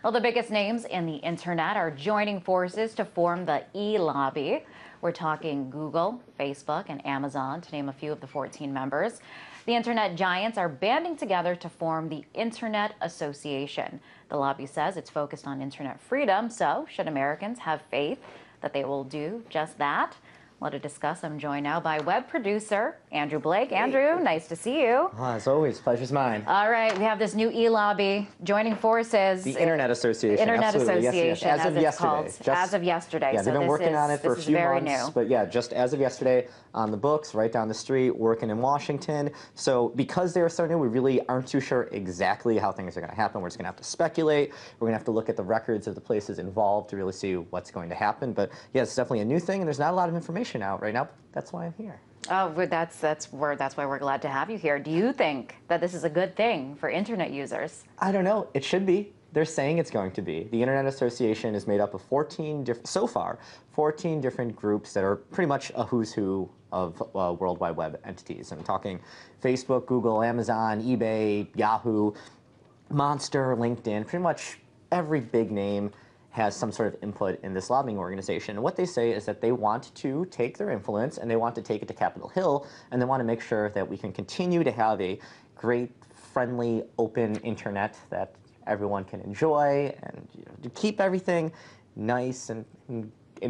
Well, the biggest names in the internet are joining forces to form the e-lobby. We're talking Google, Facebook, and Amazon, to name a few of the 14 members. The internet giants are banding together to form the Internet Association. The lobby says it's focused on internet freedom, so should Americans have faith that they will do just that? Well, to discuss, I'm joined now by web producer Andrew Blake. Andrew, nice to see you. As always, pleasure's mine. All right, we have this new e-lobby joining forces. The Internet Association. Internet Absolutely. Association, yes. as of it's yesterday. called. As of yesterday. Yeah, they've been working on it for a few months. New. But yeah, just as of yesterday, on the books, right down the street, working in Washington. So because they're so new, we really aren't too sure exactly how things are going to happen. We're just going to have to speculate. We're going to have to look at the records of the places involved to really see what's going to happen. But yeah, it's definitely a new thing, and there's not a lot of information out right now. That's why I'm here. Oh, that's why we're glad to have you here. Do you think that this is a good thing for internet users? I don't know. It should be. They're saying it's going to be. The Internet Association is made up of 14 different groups that are pretty much a who's who of World Wide Web entities. I'm talking Facebook, Google, Amazon, eBay, Yahoo, Monster, LinkedIn, pretty much every big name has some sort of input in this lobbying organization. And what they say is that they want to take their influence and they want to take it to Capitol Hill, and they want to make sure that we can continue to have a great, friendly, open internet that everyone can enjoy, and to keep everything nice and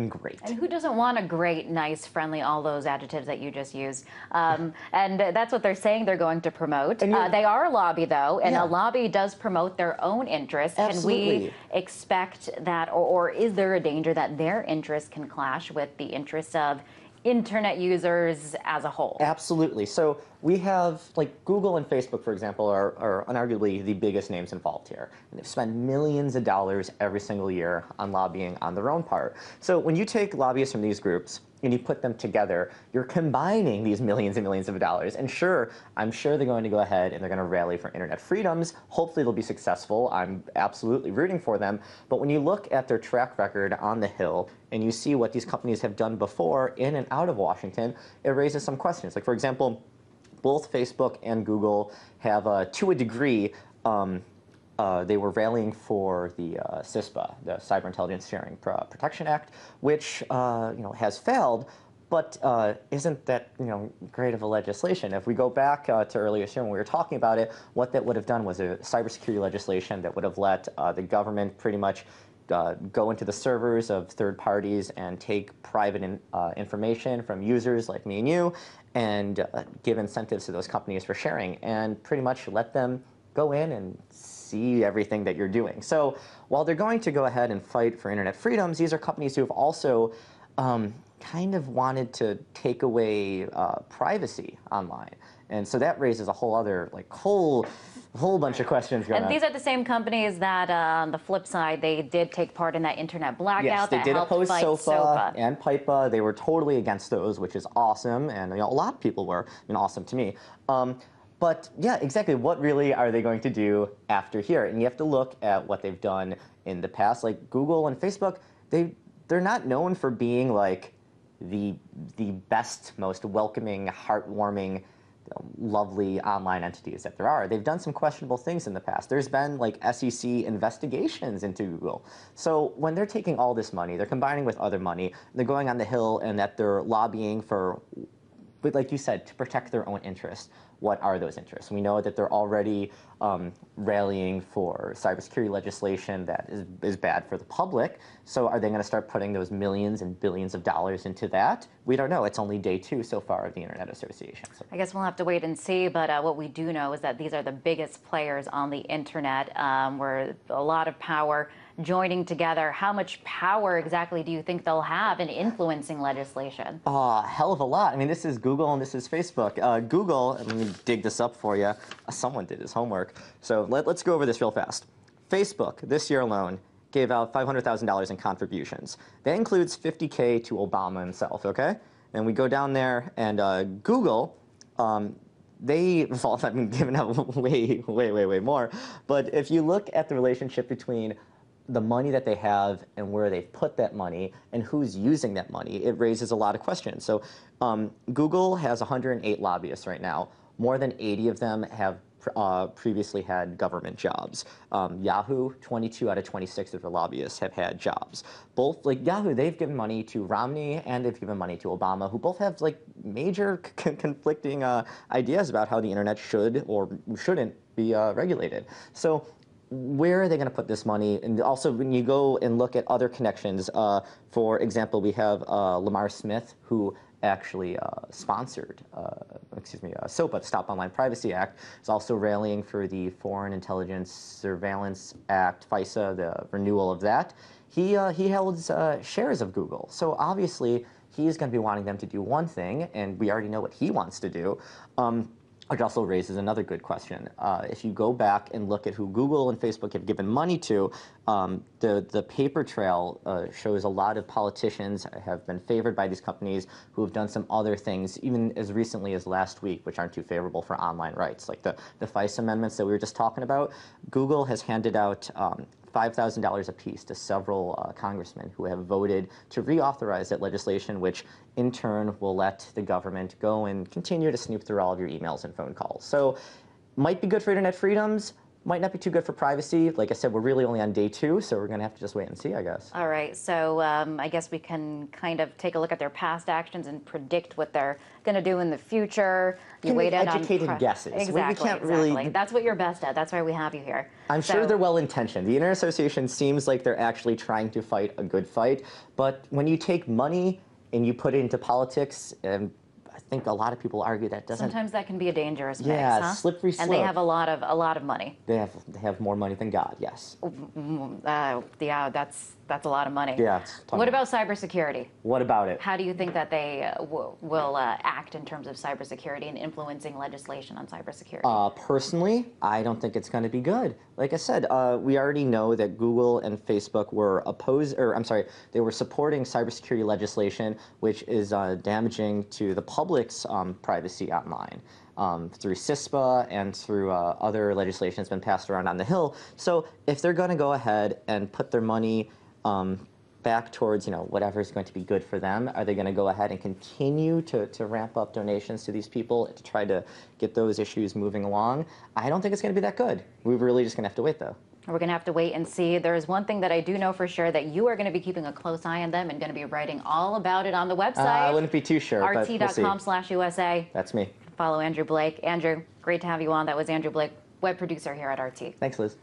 great. And who doesn't want a great, nice, friendly, all those adjectives that you just used? And that's what they're saying they're going to promote. They are a lobby, though, and a lobby does promote their own interests. Absolutely. Can we expect that, or is there a danger that their interests can clash with the interests of internet users as a whole? Absolutely. So we have, like, Google and Facebook, for example, are unarguably the biggest names involved here. And they've spent millions of dollars every single year on lobbying on their own part. So when you take lobbyists from these groups and you put them together, you're combining these millions and millions of dollars. And sure, I'm sure they're going to go ahead and they're going to rally for internet freedoms. Hopefully they'll be successful. I'm absolutely rooting for them. But when you look at their track record on the Hill and you see what these companies have done before in and out of Washington, it raises some questions. Like, for example, both Facebook and Google have, to a degree, they were rallying for the CISPA, the Cyber Intelligence Sharing Protection Act, which has failed, but isn't that great of a legislation? If we go back to earlier this year when we were talking about it, what that would have done was a cybersecurity legislation that would have let the government pretty much go into the servers of third parties and take private information from users like me and you, and give incentives to those companies for sharing, and pretty much let them go in and see everything that you're doing. So while they're going to go ahead and fight for internet freedoms, these are companies who have also kind of wanted to take away privacy online. And so that raises a whole other, whole bunch of questions going on. And these are the same companies that, on the flip side, they did take part in that internet blackout. Yes, they did oppose SOFA and PIPA. They were totally against those, which is awesome. And a lot of people were, awesome to me. But yeah, exactly. What really are they going to do after here? And you have to look at what they've done in the past. Like Google and Facebook, they're not known for being like the best, most welcoming, heartwarming, lovely online entities that there are. They've done some questionable things in the past. There's been like SEC investigations into Google. So when they're taking all this money, they're combining with other money, they're going on the Hill, and that they're lobbying for, but like you said, to protect their own interests. What are those interests? We know that they're already rallying for cybersecurity legislation that is bad for the public. So are they going to start putting those millions and billions of dollars into that? We don't know. It's only day 2 so far of the Internet Association. So I guess we'll have to wait and see. But what we do know is that these are the biggest players on the internet, where a lot of power joining together. How much power exactly do you think they'll have in influencing legislation? Hell of a lot. I mean, this is Google and this is Facebook. Google, let me dig this up for you. Someone did his homework. So let's go over this real fast. Facebook, this year alone, gave out $500,000 in contributions. That includes $50K to Obama himself, okay? And we go down there, and Google, they've all given out way more. But if you look at the relationship between the money that they have and where they've put that money and who's using that money, it raises a lot of questions. So Google has 108 lobbyists right now. More than 80 of them have previously had government jobs. Yahoo, 22 out of 26 of their lobbyists have had jobs. Both, like Yahoo, they've given money to Romney and they've given money to Obama, who both have like major conflicting ideas about how the internet should or shouldn't be regulated. So where are they going to put this money? And also, when you go and look at other connections, for example, we have Lamar Smith, who actually sponsored, SOPA, Stop Online Privacy Act, is also rallying for the Foreign Intelligence Surveillance Act, FISA, the renewal of that. He holds shares of Google. So obviously, he's going to be wanting them to do one thing, and we already know what he wants to do. Which also raises another good question. If you go back and look at who Google and Facebook have given money to, the paper trail shows a lot of politicians have been favored by these companies who have done some other things, even as recently as last week, which aren't too favorable for online rights, like the FISA amendments that we were just talking about. Google has handed out $5,000 apiece to several congressmen who have voted to reauthorize that legislation, which in turn will let the government go and continue to snoop through all of your emails and phone calls. So might be good for internet freedoms, might not be too good for privacy. Like I said, we're really only on day 2, so we're going to have to just wait and see, I guess. All right, so I guess we can kind of take a look at their past actions and predict what they're going to do in the future. You make educated guesses. Exactly, we can't really. Exactly. That's what you're best at. That's why we have you here. I'm sure they're well-intentioned. The Internet Association seems like they're actually trying to fight a good fight, but when you take money and you put it into politics, and I think a lot of people argue that doesn't. Sometimes that can be a dangerous mix, yeah, slippery slope. And they have a lot of money. They have more money than God. Yes. Yeah, that's a lot of money. Yeah. What about cybersecurity? What about it? How do you think that they will act in terms of cybersecurity and influencing legislation on cybersecurity? Personally, I don't think it's going to be good. Like I said, we already know that Google and Facebook were they were supporting cybersecurity legislation, which is damaging to the public's privacy online. Through CISPA and through other legislation that's been passed around on the Hill. So if they're going to go ahead and put their money back towards whatever is going to be good for them, are they going to go ahead and continue to ramp up donations to these people to try to get those issues moving along? I don't think it's going to be that good. We're really just going to have to wait, though. We're going to have to wait and see. There is one thing that I do know for sure, that you are going to be keeping a close eye on them and going to be writing all about it on the website. I wouldn't be too sure, but we'll see. RT.com/USA. That's me. Follow Andrew Blake. Andrew, great to have you on. That was Andrew Blake, web producer here at RT. Thanks, Liz.